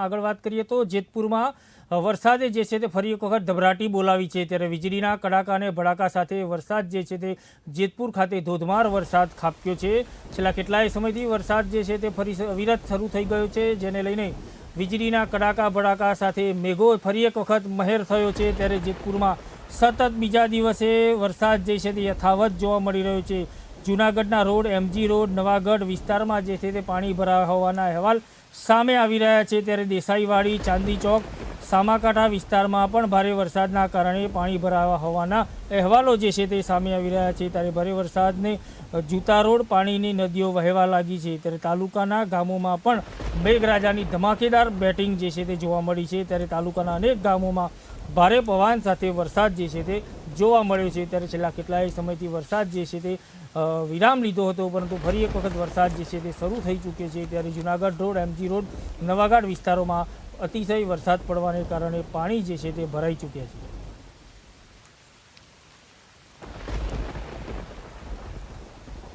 આગળ વાત કરીએ તો જેતપુરમાં વરસાદે જે છે તે ફરી એક વખત ધબરાટી બોલાવી છે ત્યારે વીજળીના કડાકા અને ભડાકા સાથે વરસાદ જે છે તે જેતપુર ખાતે ધોધમાર વરસાદ ખાબક્યો છે। છેલ્લા કેટલાય સમયથી વરસાદ જે છે તે ફરી અવિરત શરૂ થઈ ગયો છે, જેને લઈને વીજળીના કડાકા ભડાકા સાથે મેઘો ફરી એક વખત મહેર થયો છે। ત્યારે જેતપુરમાં સતત બીજા દિવસે વરસાદ જે છે તે યથાવત જોવા મળી રહ્યો છે। જૂનાગઢના રોડ, એમજી રોડ, નવાગઢ વિસ્તારમાં જે છે તે પાણી ભરાયા હોવાના અહેવાલ સામે આવી રહ્યા છે। ત્યારે દેસાઈવાડી, ચાંદી ચોક, સામાકાંઠા વિસ્તારમાં પણ ભારે વરસાદના કારણે પાણી ભરાવા હોવાના અહેવાલો જે છે તે સામે આવી રહ્યા છે। ત્યારે ભારે વરસાદને જૂતા રોડ પાણીની નદીઓ વહેવા લાગી છે। ત્યારે તાલુકાના ગામોમાં પણ મેઘરાજાની ધમાકેદાર બેટિંગ જે છે તે જોવા મળી છે। ત્યારે તાલુકાના અનેક ગામોમાં ભારે પવન સાથે વરસાદ જે છે તે જોવા મળ્યો છે। ત્યારે છેલ્લા કેટલાય સમયથી વરસાદ જે છે તે વિરામ લીધો હતો, પરંતુ ફરી એક વખત વરસાદ જે છે તે શરૂ થઈ ચૂક્યો છે। ત્યારે Junagadh road, MG road, Navagadh વિસ્તારોમાં અતિશય વરસાદ પડવાને કારણે પાણી જે છે તે ભરાઈ ચૂક્યા છે।